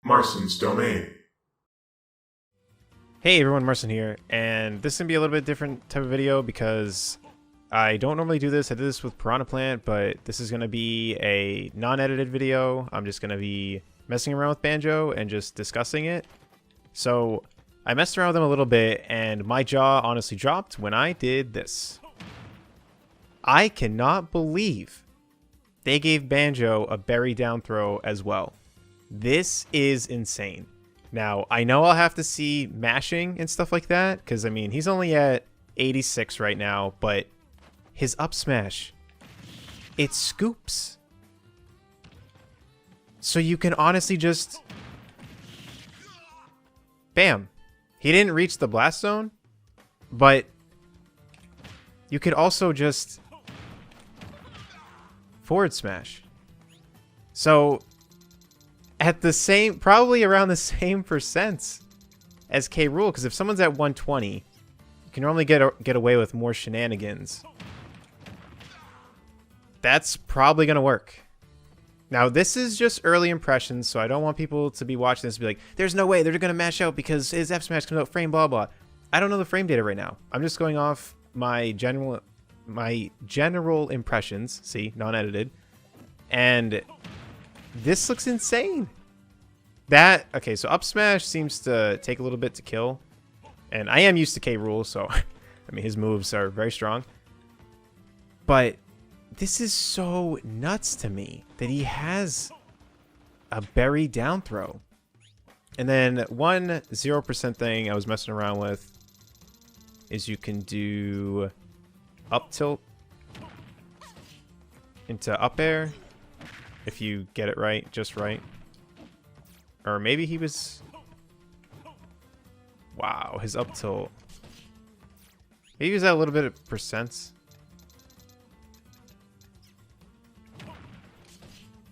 Marston's Domain. Hey everyone, Marson here, and this is going to be a little bit different type of video because I don't normally do this. I did this with Piranha Plant, but this is going to be a non-edited video. I'm just going to be messing around with Banjo and just discussing it. So I messed around with him a little bit, and my jaw honestly dropped when I did this. I cannot believe they gave Banjo a berry down throw as well. This is insane. Now, I know I'll have to see mashing and stuff like that, because, I mean, he's only at 86 right now, but his up smash, it scoops. So you can honestly just... Bam. He didn't reach the blast zone, but you could also just forward smash. So... at the same, probably around the same percents as K. Rool, because if someone's at 120, you can normally get away with more shenanigans. That's probably going to work. Now, this is just early impressions, so I don't want people to be watching this and be like, there's no way they're going to mash out because his F smash comes out frame blah blah. I don't know the frame data right now. I'm just going off my general impressions, see, non-edited, and this looks insane. Okay, so up smash seems to take a little bit to kill. And I am used to K. Rool, so, I mean, his moves are very strong. But this is so nuts to me that he has a berry down throw. And then one 0% thing I was messing around with is you can do up tilt into up air. If you get it right, just right. Or maybe he was... Wow, his up tilt. Maybe he was at a little bit of percents.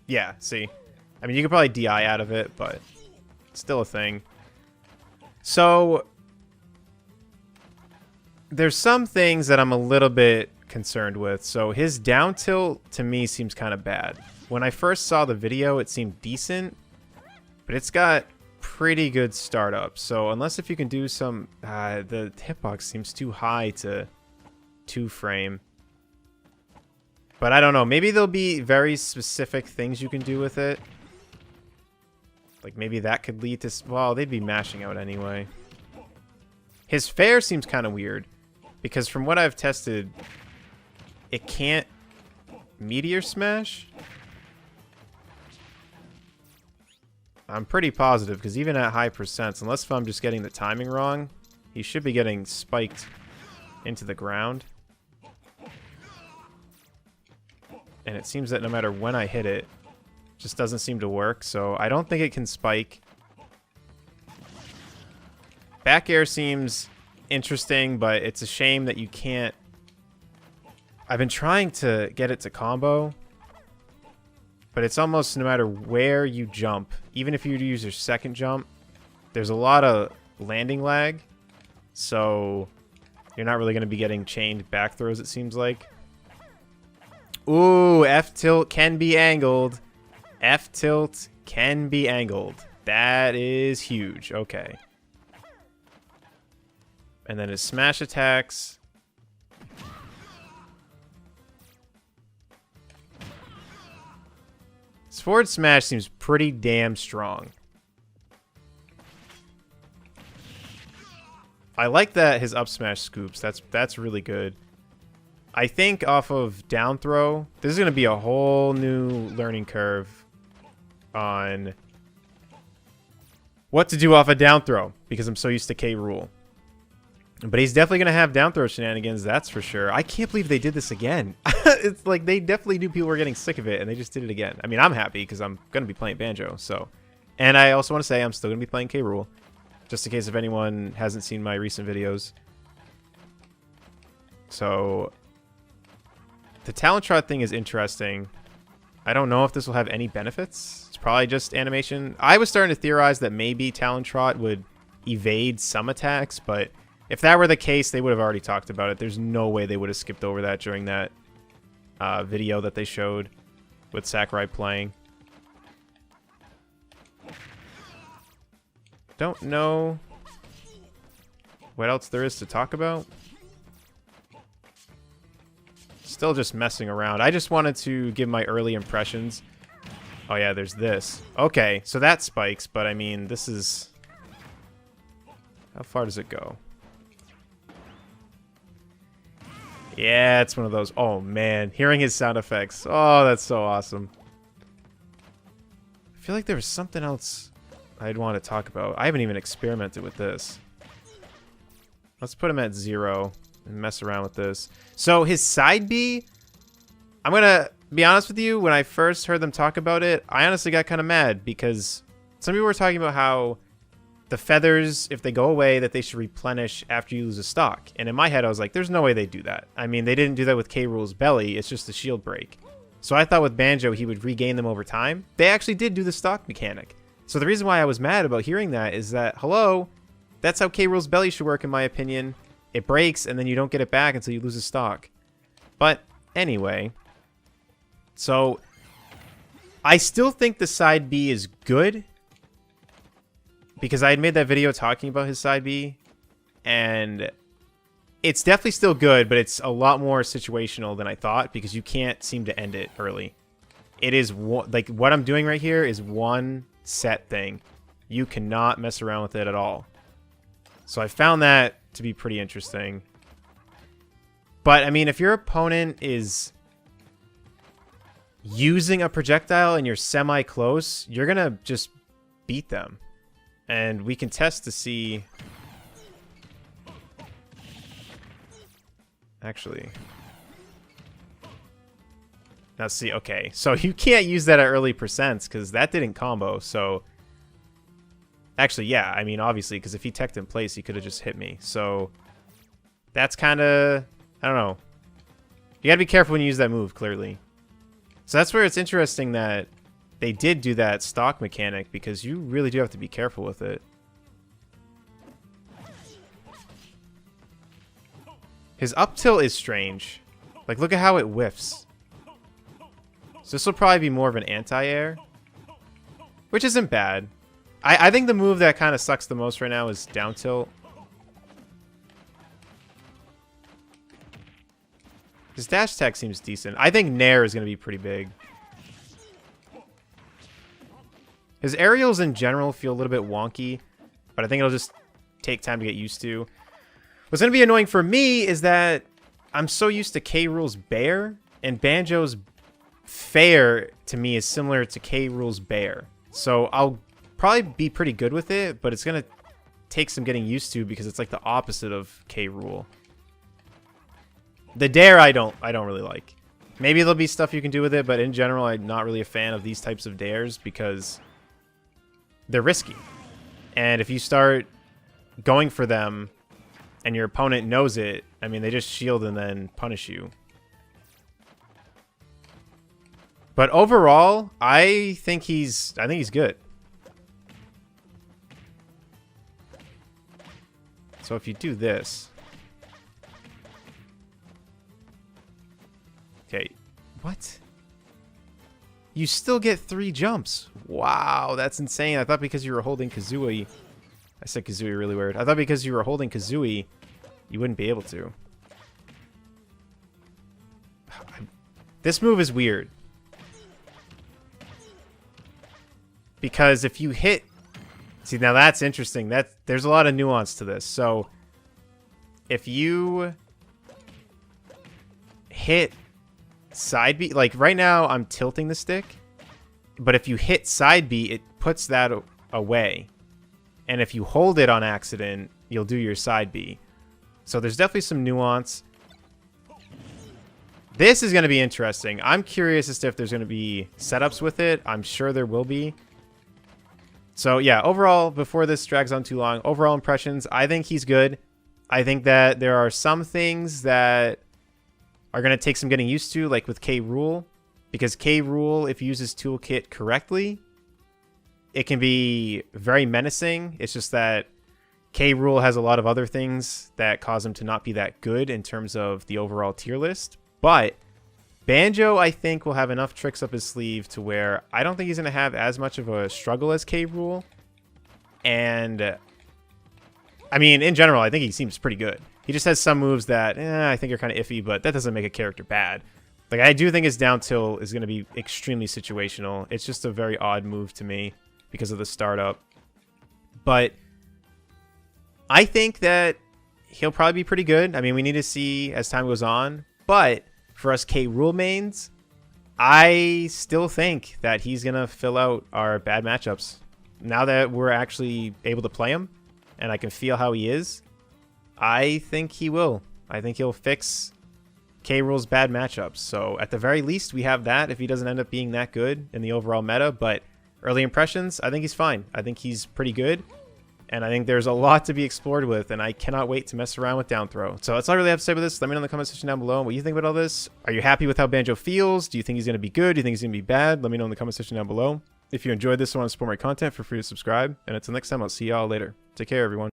Yeah, see. I mean, you could probably DI out of it, but it's still a thing. So, there's some things that I'm a little bit concerned with. So, his down tilt, to me, seems kind of bad. When I first saw the video, it seemed decent, but it's got pretty good startup. So unless if you can do some... the hitbox seems too high to 2-frame. But I don't know. Maybe there'll be very specific things you can do with it. Like maybe that could lead to... Well, they'd be mashing out anyway. His fair seems kind of weird, because from what I've tested, it can't meteor smash. I'm pretty positive, because even at high percents, unless if I'm just getting the timing wrong, he should be getting spiked into the ground. And it seems that no matter when I hit it, it just doesn't seem to work, so I don't think it can spike. Back air seems interesting, but it's a shame that you can't... I've been trying to get it to combo, but it's almost no matter where you jump, even if you use your second jump, there's a lot of landing lag. So you're not really going to be getting chained back throws, it seems like. Ooh, F-tilt can be angled. F-tilt can be angled. That is huge. Okay. And then his smash attacks... His forward smash seems pretty damn strong. I like that his up smash scoops. That's really good. I think off of down throw, this is going to be a whole new learning curve on what to do off a down throw, because I'm so used to K. Rool. But he's definitely going to have down throw shenanigans, that's for sure. I can't believe they did this again. It's like they definitely knew people were getting sick of it, and they just did it again. I mean, I'm happy because I'm going to be playing Banjo, so. And I also want to say I'm still going to be playing K. Rool, just in case if anyone hasn't seen my recent videos. So, the talent trot thing is interesting. I don't know if this will have any benefits. It's probably just animation. I was starting to theorize that maybe talent trot would evade some attacks, but... if that were the case, they would have already talked about it. There's no way they would have skipped over that during that video that they showed with Sakurai playing. don't know what else there is to talk about. Still just messing around. I just wanted to give my early impressions. Oh yeah, there's this. Okay, so that spikes, but I mean, this is... How far does it go? Yeah, it's one of those. Oh man, hearing his sound effects. Oh, that's so awesome. I feel like there was something else I'd want to talk about. I haven't even experimented with this. Let's put him at 0 and mess around with this. So his side B, I'm going to be honest with you, when I first heard them talk about it, I honestly got kind of mad because some people were talking about how the feathers, if they go away, that they should replenish after you lose a stock. And in my head, I was like, there's no way they do that. I mean, they didn't do that with K. Rool's belly. It's just the shield break. So I thought with Banjo, he would regain them over time. They actually did do the stock mechanic. So the reason why I was mad about hearing that is that, hello, that's how K. Rool's belly should work, in my opinion. It breaks, and then you don't get it back until you lose a stock. But anyway, so I still think the side B is good, because I had made that video talking about his side B, and it's definitely still good, but it's a lot more situational than I thought, because you can't seem to end it early. It is, like, what I'm doing right here is one set thing. You cannot mess around with it at all. So I found that to be pretty interesting. But, I mean, if your opponent is using a projectile and you're semi-close, you're going to just beat them. And we can test to see... Actually... Now see, okay. So you can't use that at early percents because that didn't combo, so... Actually, yeah, I mean, obviously, because if he teched in place, he could have just hit me. So that's kind of... I don't know. You got to be careful when you use that move, clearly. So that's where it's interesting that they did do that stock mechanic, because you really do have to be careful with it. His up tilt is strange. Like, look at how it whiffs. So this will probably be more of an anti-air, which isn't bad. I think the move that kind of sucks the most right now is down tilt. His dash attack seems decent. I think Nair is going to be pretty big. His aerials in general feel a little bit wonky, but I think it'll just take time to get used to. What's going to be annoying for me is that I'm so used to K. Rool's Bear, and Banjo's Fair to me is similar to K. Rool's Bear. So I'll probably be pretty good with it, but it's going to take some getting used to because it's like the opposite of K. Rool. The Dare I don't really like. Maybe there'll be stuff you can do with it, but in general I'm not really a fan of these types of dares because they're risky. And if you start going for them and your opponent knows it, I mean, they just shield and then punish you. But overall, I think he's good. So if you do this... Okay, what? You still get 3 jumps. Wow, that's insane. I thought because you were holding Kazooie... I said Kazooie really weird. I thought because you were holding Kazooie, you wouldn't be able to. This move is weird. Because if you hit... See, now that's interesting. There's a lot of nuance to this. So, if you hit side B... Like, right now, I'm tilting the stick. But if you hit side B, it puts that away. And if you hold it on accident, you'll do your side B. So there's definitely some nuance. This is going to be interesting. I'm curious as to if there's going to be setups with it. I'm sure there will be. So yeah, overall, before this drags on too long, overall impressions, I think he's good. I think that there are some things that are going to take some getting used to, like with K. Rool. Because K. Rool, if you use his toolkit correctly, it can be very menacing. It's just that K. Rool has a lot of other things that cause him to not be that good in terms of the overall tier list. But Banjo, I think, will have enough tricks up his sleeve to where I don't think he's going to have as much of a struggle as K. Rool. And I mean, in general, I think he seems pretty good. He just has some moves that I think are kind of iffy, but that doesn't make a character bad. Like, I do think his down tilt is going to be extremely situational. It's just a very odd move to me because of the startup. But I think that he'll probably be pretty good. I mean, we need to see as time goes on. But for us K rule mains, I still think that he's going to fill out our bad matchups. Now that we're actually able to play him and I can feel how he is, I think he will. I think he'll fix K rule's bad matchups. So at the very least, we have that if he doesn't end up being that good in the overall meta. But early impressions, I think he's fine. I think he's pretty good. And I think there's a lot to be explored with, and I cannot wait to mess around with down throw. So that's all I really have to say about this. Let me know in the comment section down below what you think about all this. Are you happy with how Banjo feels? Do you think he's going to be good? Do you think he's going to be bad? Let me know in the comment section down below. If you enjoyed this and want to support my content, feel free to subscribe. And until next time, I'll see y'all later. Take care, everyone.